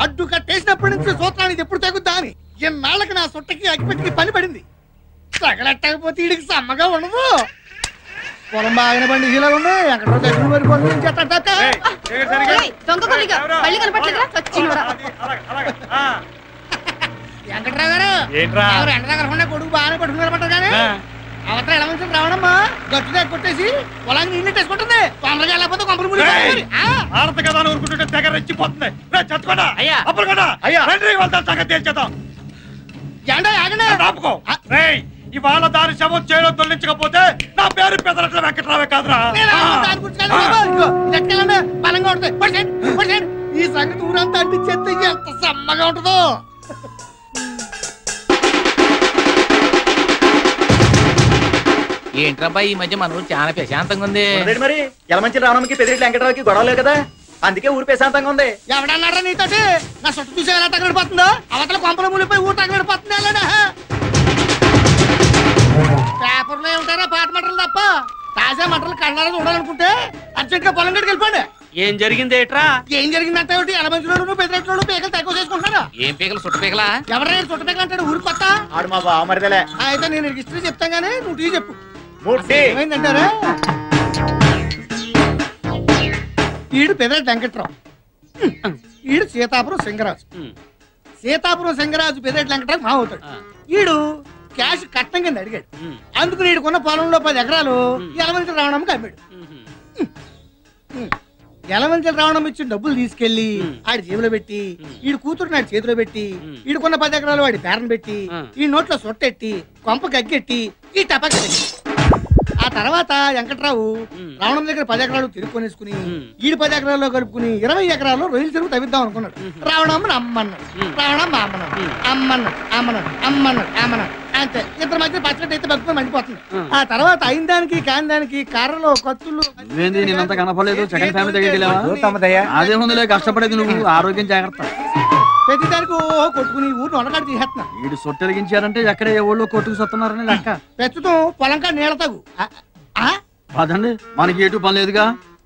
అడ్డు కట్టేసినప్పటి నుంచి సూత్రానికి ఎప్పుడు తగ్గుద్దా అని ఎన్నాళ్ళకి నా సొట్టకి అగ్గిపెట్టికి పని పడింది. తగలెట్టకపోతే వీడికి సమ్మగా ఉండదు. పొలం బాగానే పండి ఇలా ఉంది. ఎక్కడో దగ్గర వరకు వెంకట్రావు గారు ఎండ దగ్గర ఉండే కొడుకు బాగానే పట్టుకున్నారమంటారు కానీ అవతల ఎలా మంచి రావడమ్మా గట్టు దగ్గర కొట్టేసి పొలాన్ని నీళ్ళు వేసుకుంటుంది. తొందరగా వెళ్ళకపోతే కొంపలు ఆడత కదా ఊరుకుంటుంటే తెగ రెచ్చిపోతుంది. ఇవాళ దాని శవం చేయడం తొలగించకపోతే నా పేరు పెదరట్ల వెంకట్రావే కాదురా. బలంగా ఉంటుంది. ఈ సంగతి ఊరంతా అంటించేస్తే ఎంత సమ్మగా ఉంటుందో. ఏంట్రబ్బా ఈ మధ్య మన ఊరు చాలా ప్రశాంతంగా ఉంది. మరి యలమంచి రావడానికి పెదిరెడ్డి వెంకటరావుకి గొడవలేదు కదా, అందుకే ఊరు ప్రశాంతంగా ఉంది. ఎవడన్నారా నీతోటి? నా చుట్టూ చూసి ఎలా తగలడిపోతుందో. అవతల కొంపల మునిపోయి ఊరు తగలడిపోతుంది. పేపర్లో ఏమిటారా పాట మంటలు తప్ప తాజా మంటలు కళ్ళాలని చూడాలనుకుంటే అర్జెంట్ గా పొలం గడికి వెళ్ళిపోండి. ఏం జరిగింది ఏట్రా? ఏం జరిగిందంటే ఎలమంచిలోడు పెద్దరెట్లోడు పీకలు తక్కువ చేసుకుంటున్నారా? ఏం పీకలు? చుట్ట పీకలా? ఎవరైనా చుట్ట పీకలు అంటాడు ఊరు కొత్త. ఆడు మా బావమరిదలే. అయితే నేను హిస్టరీ చెప్తాను గానీ నువ్వు టీ చెప్పు. ఏమైందంటారా? ఈడు పెదరెడ్డి వెంకట్రావు, ఈడు సీతాపురం సింగరాజు. సీతాపురం సింగరాజు పెదరెడ్డి వెంకట్రావు మా అవుతాడు. ఈడు క్యాష్ కట్నం కింద అడిగాడు. అందుకు ఈడుకున్న పొలంలో 10 ఎకరాలు యలమంచి రావణంకి అమ్మాడు. యలమంచి రావణం ఇచ్చిన డబ్బులు తీసుకెళ్లి ఆడి జేబులో పెట్టి ఈడు కూతురు నాడు చేతిలో పెట్టి ఈడుకున్న 10 ఎకరాలు వాడి పేరను పెట్టి ఈ నోట్లో సొట్టెట్టి కొంప గగ్గెట్టి ఈ టపాకి పెట్టి ఆ తర్వాత వెంకట్రావు రావణం దగ్గర 10 ఎకరాలు తిరుక్కొనేసుకుని ఈడు 10 ఎకరాల్లో కలుపుకుని 20 ఎకరాల్లో రొయ్యలు తిరుగు తవ్విద్దాం అనుకున్నాడు. రావణమ్మ అమ్మన్నాడు, రావణమ్మ అమ్మన్నాడు. అంతే. ఇద్దరు మధ్య పచ్చడి అయితే బతుకుని మండిపోతుంది. ఆ తర్వాత అయిన దానికి కాని దానికి కర్రలు కత్తులు కనపడలేదు. సెకండ్ ఫ్యామిలీ దగ్గరికి అదే ముందులే కష్టపడేది నువ్వు. ఆరోగ్యం జాగ్రత్త. ప్రతి దానికి కొట్టుకుని ఊరిని వండకాడు తీసేస్తున్నా. వీడు సొట్టెలిగించారంటే ఎక్కడ ఏ ఊళ్ళో కొట్టుకు సత్తున్నారని లెక్క. ప్రస్తుతం పొలంకా నీళ్ళ తగు అదండి మనకి ఎటు పని లేదుగా.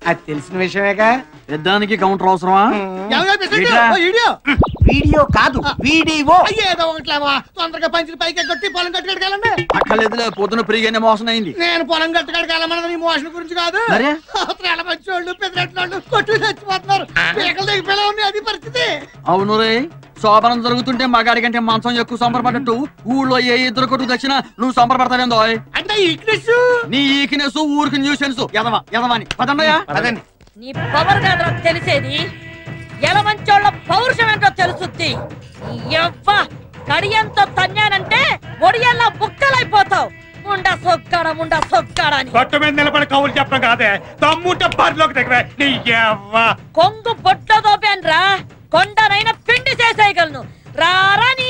అది తెలిసిన విషయమేగా. పెద్దానికి కౌంటర్ అవసరమా? వీడియో కాదు వీడియో. ఏదో ఒకట్లేవా తొందరగా పంచిన పైకి కొట్టి పొలం కట్టుకెళ్ళండి. అక్కర్లేదులే, పొద్దున ఫ్రీగానే మోసం అయింది. నేను పొలం కట్టుకెళ్ళమన్నది నీ మోషన్ గురించి కాదు. మంచోళ్ళు పెద్దరెట్లు కొట్టు చచ్చిపోతున్నారు. పీకల దగ్గర పిల్ల ఉంది, అది పరిస్థితి. అవును రే, శోభనం జరుగుతుంటే మగాడి కంటే మంచం ఎక్కువ సంబరపడ్డట్టు ఊళ్ళో ఏ ఇద్దరు కొట్టుకు తెచ్చినా నువ్వు సంబరపడతావేందో. అంటే ఈక్నెస్ నీ ఈక్నెస్ ఊరికి న్యూసెన్స్. ఎదవాని పదండయా. నీ పవర్ కాదు తెలిసేది, ఎలమంచోళ్ళ పౌరుషం ఏంటో తెలుసుద్ది. కడియంతో తన్నానంటే ఒడియల్లా బుక్కలైపోతావు. ముండా సొక్కాడని కొట్ట మీద నిలబడి కవులు చెప్పడం కాదే, తమ్ముంటే బరిలోకి దగ్గర కొంగు బొట్లో దోపాన్రా, కొండనైనా పిండి చేసేయగలను. రారా నీ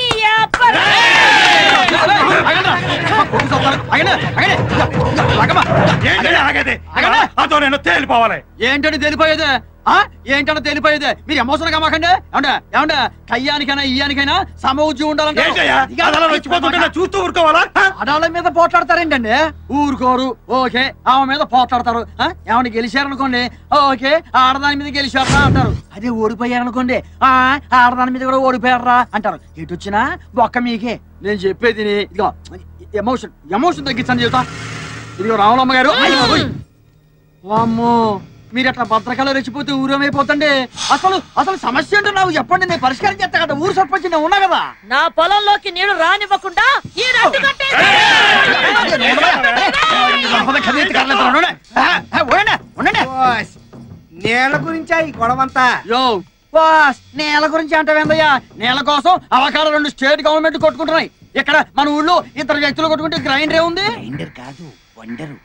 అదో నేను తేలిపోవాలి. ఏంటంటే తెలిపోయేదే? ఏంటంటే తెలిపోయేదే? మీరు ఎమోషన్ గా మాకండి. ఏమంటే కయ్యానికైనా ఇయ్యానికైనా సమౌజ్యం ఉండాలంటే చూస్తూ ఊరుకోవాలా? ఆడాళ్ళ మీద పోట్లాడతారేంటండి? ఊరుకోరు. ఓకే, ఆమె మీద పోట్లాడతారు. ఏమన్నా గెలిచారనుకోండి, ఓకే ఆడదాని మీద గెలిచారా అంటారు. అదే ఓడిపోయారనుకోండి, ఆడదాని మీద కూడా ఓడిపోయారా అంటారు. ఎటు వచ్చినా ఒక్క మీకే. నేను చెప్పేది ఇదిగో, ఎమోషన్ తగ్గించండి చెబుతా. ఇదిగో రావులమ్మ గారు, అమ్మో మీరు అట్లా భద్రకాలు రెచ్చిపోతే ఊరేమైపోతండి. అసలు సమస్య అంటే నాకు చెప్పండి, నేను పరిష్కారం చేస్తా కదా. ఊరు సర్పంచ్ నేను ఉన్నా కదా. నా పొలంలోకి నీళ్లు రానివ్వకుండా నేల గురించి ఈ గొడవంతా. నేల గురించి అంటావేందయ్యా? నేల కోసం అవకాశం 2 స్టేట్ గవర్నమెంట్ కొట్టుకుంటున్నాయి. ఇక్కడ మన ఊళ్ళో 2 వ్యక్తులు కొట్టుకుంటే గ్రైండర్ ఏముంది? గ్రైండర్ కాదు, వండరు.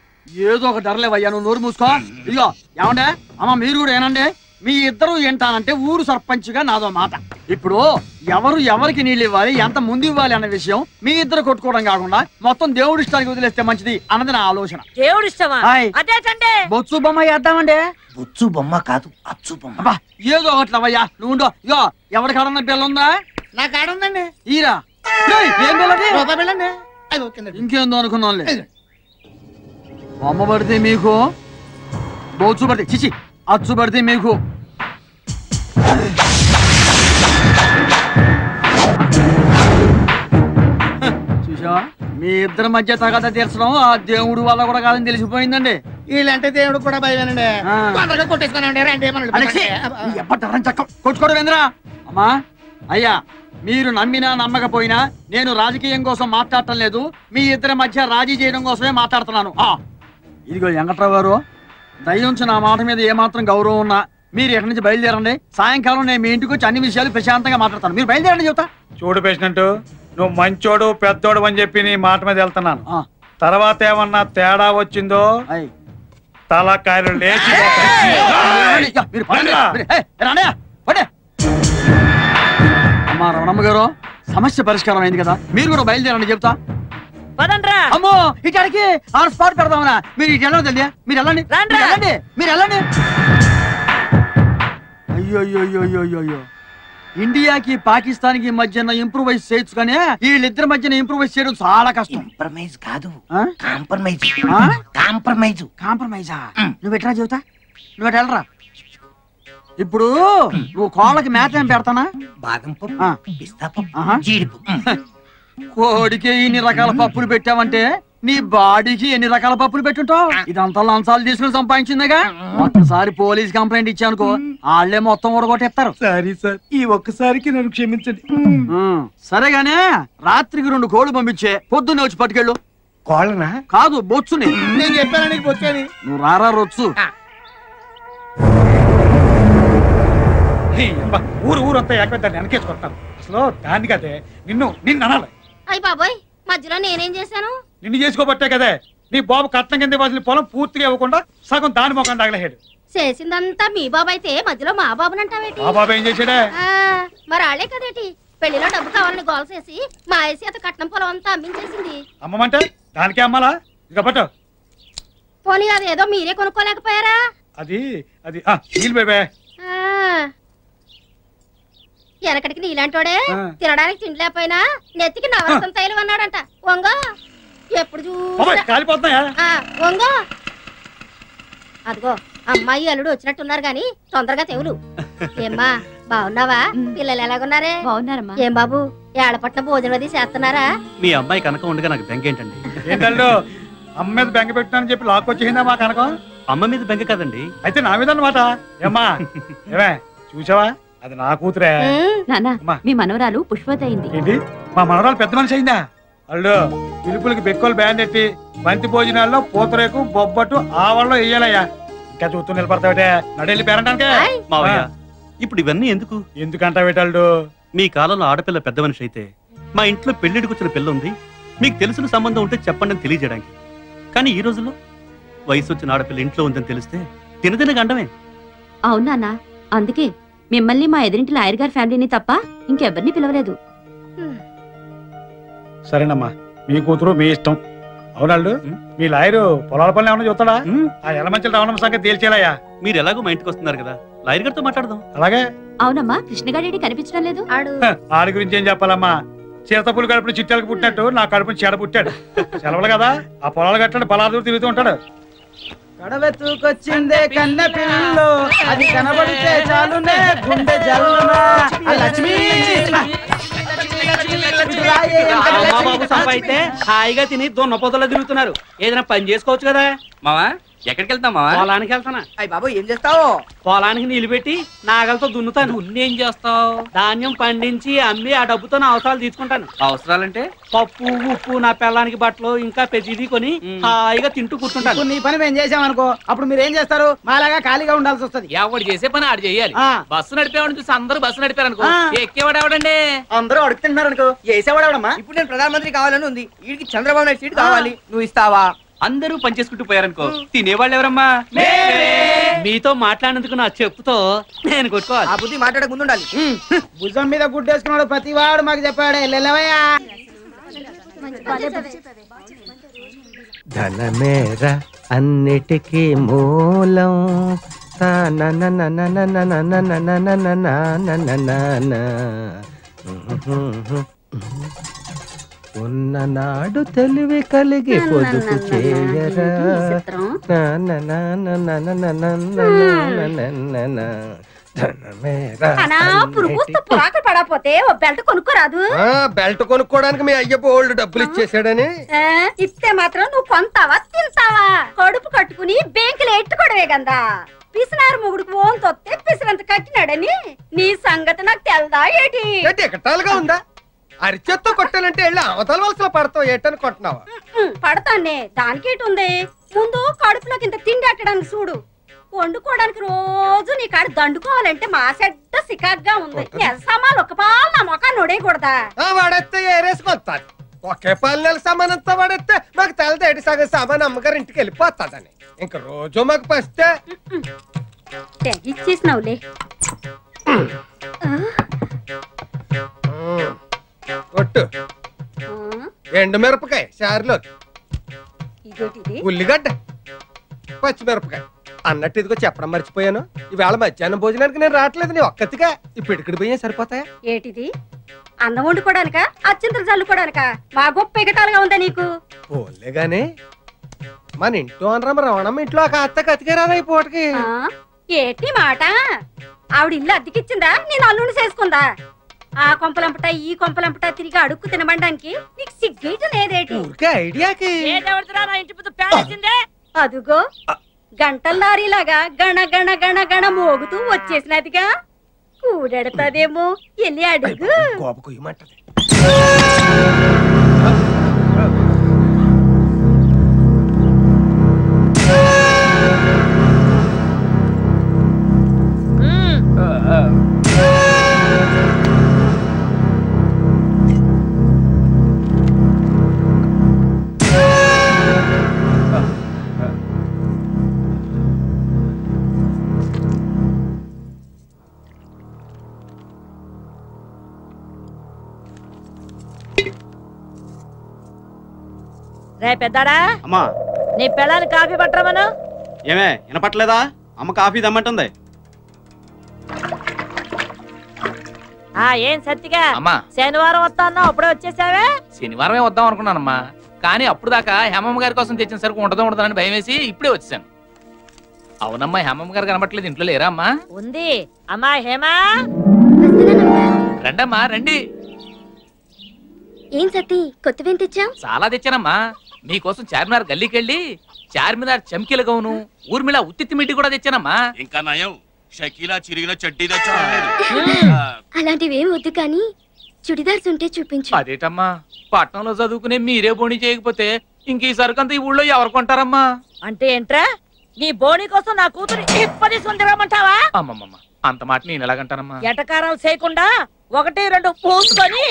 ఏదో ఒక ధరలేవయ్యా, నువ్వు నోరు మూసుకో. ఇదిగో ఏమండే అమ్మ, మీరు కూడా ఏనండి. మీ ఇద్దరు ఏంటానంటే ఊరు సర్పంచ్ గా నాదో మాట. ఇప్పుడు ఎవరికి నీళ్ళు ఇవ్వాలి, ఎంత ముందు ఇవ్వాలి అన్న విషయం మీ ఇద్దరు కొట్టుకోవడం కాకుండా మొత్తం దేవుడి ఇష్టానికి వదిలేస్తే మంచిది అన్నది నా ఆలోచన. దేవుడి ఇష్టమా? బొత్సు బొమ్మ వేద్దామండి. బొత్సు బొమ్మ కాదు, అచ్చు బొమ్మ. ఏదో ఒకట్లవయ్యా నువ్వు. ఇగో ఎవరి కాడన్న బిల్ల ఉందా? నా కాడ ఉందండి. ఈరా ఏం బిల్లండి? ఇంకేందో అనుకున్నాంలే. బొమ్మ పడితే మీకు, బొత్సు పడితే చిచి అచ్చు పడితే మీకు. మీ ఇద్దరి మధ్య తగాద తీర్చడం ఆ దేవుడు వల్ల కూడా కాదని తెలిసిపోయిందండి. వీళ్ళంటే దేవుడు కూడా భయమేనండి. తొందరగా కొట్టేసుకోనండి రండి కొట్టుకోవడం ఏంద్రా? అమ్మా అయ్యా, మీరు నమ్మినా నమ్మకపోయినా నేను రాజకీయం కోసం మాట్లాడటం లేదు, మీ ఇద్దరి మధ్య రాజీ చేయడం కోసమే మాట్లాడుతున్నాను. ఇదిగో వెంకట్రావు గారు, దయించి నా మాట మీద ఏమాత్రం గౌరవం ఉన్నా మీరు ఎక్కడి నుంచి బయలుదేరండి. సాయంకాలం నేను మీ ఇంటికి వచ్చి అన్ని విషయాలు ప్రశాంతంగా మాట్లాడతాను. మీరు బయలుదేరండి చెబుతా. చూడు పేషెంట్, నువ్వు మంచోడు పెద్దోడు అని చెప్పి నీ మాట మీద వెళ్తున్నాను. తర్వాత ఏమన్నా తేడా వచ్చిందో తలకాయలు లేచి అమ్మా రమణమ్మ గారు, సమస్య పరిష్కారం అయింది కదా, మీరు కూడా బయలుదేరండి చెప్తా. అమ్మో ఇక్కడికి ఆన్ స్పాట్ పెడదామనా? మీరు ఇటు వెళ్ళండి తెలియా, మీరు వెళ్ళండి మీరు వెళ్ళండి. అయ్యో ఇండియాకి పాకిస్తాన్ కి మధ్యన ఇంప్రూవైజ్ చేయొచ్చు కానీ వీళ్ళిద్దరి మధ్యన ఇంప్రూవైజ్ చేయడం చాలా కష్టం. కాంప్రమైజ్ కాదు, కాంప్రమైజ్. కాంప్రమైజా? నువ్వు ఎట్లా చెబుతా, నువ్వు ఎట్లా వెళ్ళరా? ఇప్పుడు నువ్వు కోళ్ళకి మేత ఏం పెడతానా? బాదం పప్పు, పిస్తా పప్పు, జీడిపప్పు. కోడికి ఇన్ని రకాల పప్పులు పెట్టావంటే నీ బాడీకి ఎన్ని రకాల పప్పులు పెట్టుంటావు? ఇదంతా లంచాలు తీసుకుని సంపాదించిందిగా. ఒక్కసారి పోలీస్ కంప్లైంట్ ఇచ్చానుకో వాళ్ళే మొత్తం ఊడగొట్టేస్తారు. సారీ సార్, ఈ ఒక్కసారికి నన్ను క్షమించండి. సరేగానే రాత్రికి 2 కోళ్ళు పంపించే, పొద్దున్నే వచ్చి పట్టుకెళ్ళు. కోళ్ళనా? కాదు, బొచ్చుని. నేను చెప్పాను నీకు బొచ్చని. నువ్వు రారా రొచ్చు. ఊరంతా ఏకదాన్ని వెనకేసుకొస్తాను. అసలు దాన్ని కదే నిన్ను అనాలి. అయ్య బాబోయ్, మధ్యలో నేనేం చేశాను? నిన్ను చేసుకోబట్టే కదే నీ బాబు కట్నం కింద వదిలి పొలం పూర్తిగా ఇవ్వకుండా సగం దాని మొఖం తగలహేడు. చేసిందంతా మీ బాబు అయితే మధ్యలో మా బాబునంటావేటి? మా బాబు ఏం చేశాడే? మరి ఆళ్లే కదేటి పెళ్లిలో డబ్బు కావాలని గోల్ చేసి మా చేత కట్నం పొలం అంతా అమ్మించేసింది. అమ్మమంటే దానికే అమ్మాలా? ఇక పట్టు. పోనీ అదేదో మీరే కొనుక్కోలేకపోయారా? అది నీళ్ళు బేబే. వెనకటికి నీలాంటోడే తినడానికి తిండి లేకపోయినా నెత్తికి నవరసం తైలం అన్నాడంట. వంగో ఎప్పుడు కాలిపోతున్నాయా? వంగో. అదిగో అమ్మాయి అల్లుడు వచ్చినట్టున్నారు గాని తొందరగా తెవులు. ఏమ్మా బాగున్నావా? పిల్లలు ఎలాగున్నారే? బాగున్నారమ్మా. ఏం బాబు ఏడపట్ల భోజనం అది చేస్తున్నారా? మీ అమ్మాయి కనకం ఉండగా నాకు బెంగ ఏంటండి? ఏంటండు అమ్మ మీద బెంగ పెట్టినానని చెప్పి లాక్కొచ్చేసిందా మా కనకం? అమ్మ మీద బెంగ కదండి, అయితే నా మీద అన్నమాట. ఏమ్మా ఏమే చూసావా, అది నా కూతురే. మీ మనవరాలు పుష్పత అయింది. ఏంటి, మా మనవరాలు పెద్ద మనిషి అయిందా? అల్లు పిలుపులకి బెక్కలు బ్యాండ్ ఎట్టి బంతి భోజనాల్లో పూతరేకు బొబ్బట్టు ఆవల్లో వేయాలయ్యా. ఇంకా చూస్తూ నిలబడతావిటే, నడెళ్ళి పేరంటానికే. మావయ్య ఇప్పుడు ఇవన్నీ ఎందుకు? ఎందుకంటావేటాళ్ళు? మీ కాలంలో ఆడపిల్ల పెద్ద మనిషి అయితే మా ఇంట్లో పెళ్లిడికి వచ్చిన పిల్ల ఉంది, మీకు తెలిసిన సంబంధం ఉంటే చెప్పండి అని తెలియజేయడానికి. కానీ ఈ రోజుల్లో వయసు వచ్చిన ఆడపిల్ల ఇంట్లో ఉందని తెలిస్తే తినదిన గండమే. అవునా? అందుకే మిమ్మల్ని మా ఎదురింటి లాయర్ గారి ఫ్యామిలీని తప్ప ఇంకెవరిని పిలవలేదు. సరేనమ్మా, మీ కూతురు మీ ఇష్టం. అవునాళ్ళు మీ లాయరు పొలాల పనులు ఏమన్నా చూస్తాడా? ఆ ఎలమంచి రావడం సంగతి తేల్చేలాయా? మీరు ఎలాగో మా ఇంటికి వస్తున్నారు కదా, లాయర్ గారితో మాట్లాడదాం. అలాగే. అవునమ్మా, కృష్ణగాడి కనిపించడం లేదు. ఆడి గురించి ఏం చెప్పాలమ్మా? చిరతపులు కడుపుని చిట్టాలకు పుట్టినట్టు నా కడుపుని చెడ పుట్టాడు. సెలవులు కదా, ఆ పొలాలు కట్టాడు పలాదూరు తిరుగుతూ ఉంటాడు. కడవెత్తుకొచ్చిందే కన్న పిల్లు, అది కనబడితే చాలునే గుండె జల్లునా. లక్ష్మి అయితే హాయిగా తిని దొన్న పొదలో తిరుగుతున్నారు. ఏదైనా పని చేసుకోవచ్చు కదా. మావా ఎక్కడికి వెళ్తాం మావా? పొలానికి వెళ్తానా? అయ్య బాబు ఏం చేస్తావు? పొలానికి నీళ్లు పెట్టి నాగలతో దున్నుతాను. దున్నేం చేస్తావు? ధాన్యం పండించి అమ్మి ఆ డబ్బుతో నా అవసరాలు తీసుకుంటాను. అవసరాలంటే పప్పు ఉప్పు, నా పిల్లానికి బట్టలు, ఇంకా ప్రతిదీ కొని హాయిగా తింటూ కూర్చుంటాను. నీ పని మేము చేసామనుకో, అప్పుడు మీరు ఏం చేస్తారు? మాలాగా ఖాళీగా ఉండాల్సి వస్తుంది. ఎవడు చేసే పని ఆడు చేయాలి. బస్సు నడిపేవాడిని చూసి అందరూ బస్సు నడిపారు అనుకో, ఎక్కేవాడు ఎవడండి? అందరూ అడుగుతున్నారు అనుకో, వేసేవాడు ఎవడమ్మా? ఇప్పుడు నేను ప్రధానమంత్రి కావాలని ఉంది, వీడికి చంద్రబాబు నాయుడు సీట్ కావాలి, నువ్వు ఇస్తావా? అందరూ పనిచేసుకుంటూ పోయారనుకో, తినేవాళ్ళు ఎవరమ్మా? మీతో మాట్లాడినందుకు నా చెప్పుతో నేను కొట్టుకోవాలి. ఆ బుద్ధి మాట్లాడక ముందు ఉండాలి. భుజం మీద గుడ్డేసుకున్నాడు ప్రతివాడు మాకు చెప్పాడు. వెళ్ళవయ్యా. ధనమేర అన్నిటికీ మూలం. ఉన్ననాడు తెలివి కలిగి పొదుపు చేయరా. అనా పురుగుస్తూ పురాక పడపోతే ఓ బెల్ట్ కొనుక్కోరాదు. బెల్ట్ కొనుక్కోడానికి మీ అయ్య బోల్డ్ డబ్బులు ఇచ్చేసాడని. ఇస్తే మాత్రం నువ్వు కొంతావా తింటావా? కడుపు కట్టుకుని బ్యాంకులు ఎట్టుకోవడమే కదా. పిసినారు మొగుడుకు ఓన్ తొత్తే పిసినంత కట్టినాడని నీ సంగతి నాకు తెల్దా ఏటి? ఎకటాలుగా ఉందా? అరిచేత్తో కొట్టాలంటే వెళ్ళి అవతల వలసలో పడతావు ఏటని కొట్టినావా? పడతానే, దానికేటుంది. ముందు కడుపులోకి ఇంత తిండి అట్టడానికి చూడు. వండుకోవడానికి రోజు నీ కాడ దండుకోవాలంటే మా సెడ్డ సికాగ్గా ఉంది. సామాన్లు ఒక పాలు నా మొఖాన్ని నొడేయకూడదా? వాడేస్తే ఏరేసుకొస్తాను. ఒకే పాలు నెల సామానంతా వాడేస్తే మాకు తెలదేటి సగం సామాన్ అమ్మగారు ఇంటికి వెళ్ళిపోతాదని. ఇంక రోజు మాకు పస్తే తెగిచ్చేసినావులే. కొట్టు ఎండు మిరపకాయ చారులో, ఉల్లిగడ్డ, పచ్చిమిరపకాయ అన్నట్టు ఇదిగో చెప్పడం మర్చిపోయాను. ఈవేళ మధ్యాహ్నం భోజనానికి నేను రావట్లేదు. నీ ఒక్కతిగా ఈ పిడికిడి బియ్యం సరిపోతాయా? ఏటిది అన్నం వండుకోవడానికా అచ్చింతలు చల్లుకోవడానికా? మా గొప్ప ఎగటాలుగా ఉందా నీకు? పోలే గాని మన ఇంట్లో అనరమ్మ రవణమ్మ ఇంట్లో ఒక అత్త కతికేరాదా ఈ పూటకి? ఏటి మాట? ఆవిడ ఇల్లు అద్దెకిచ్చిందా? నేను అల్లుండి చేసుకుందా? ఆ కొంపలంపట ఈ కొంపలంపట తిరిగి అడుక్కు తినబడడానికి నీకు సిగ్గేయటం లేదేటి? ఐడియాకి అదుగో గంటల లారీలాగా గణ గణ గణ గణ మోగుతూ వచ్చేసినదిగా. కూడెడతాదేమో వెళ్ళి అడుగు. రే పెద్దాడా, అమ్మా నీ పిల్లని కాఫీ పట్టరమను. ఏమే వినపట్లేదా? అమ్మ కాఫీ దమ్మంటుంది. ఏం సత్తిగా శనివారం వస్తా అన్నావు, అప్పుడే వచ్చేసావే? శనివారమే వద్దాం అనుకున్నానమ్మా, కానీ అప్పుడు దాకా హేమమ్మ గారి కోసం తెచ్చిన సరుకు ఉండదో ఉండదని భయం వేసి ఇప్పుడే వచ్చాను. అవునమ్మా, హేమమ్మ గారు కనబట్టలేదు, ఇంట్లో లేరా అమ్మా? ఉంది. అమ్మా హేమా, రండమ్మా రండి. ఏం సత్తి కొత్తవేం తెచ్చావు? చాలా తెచ్చానమ్మా. మీకోసం చార్మినార్ గల్లీకి వెళ్ళి చార్మినార్ చమ్కీల గౌను, ఊర్మిళ ఉత్తిత్తి మిడ్డి కూడా తెచ్చానమ్మా. ఇంకా నయం, షకీలా చిరిగిన చడ్డీ తెచ్చాను. అలాంటివి ఏం వద్దు కానీ చుడిదార్స్ ఉంటే చూపించు. అదేటమ్మా, పట్నంలో చదువుకునే మీరే బోణి చేయకపోతే ఇంక ఈ సరుకంతా ఈ ఊళ్ళో ఎవరు కొంటారమ్మా? అంటే ఏంట్రా, నీ బోణి కోసం నా కూతురు ఇప్పటి సుందరమంటావా? అమ్మమ్మ, అంత మాట నేను ఎలాగంటానమ్మా? ఎటకారాలు చేయకుండా 1, 2 పూసుకొని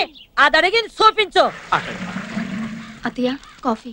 అది అడిగి చూపించు. అత్తయ్య కాఫీ.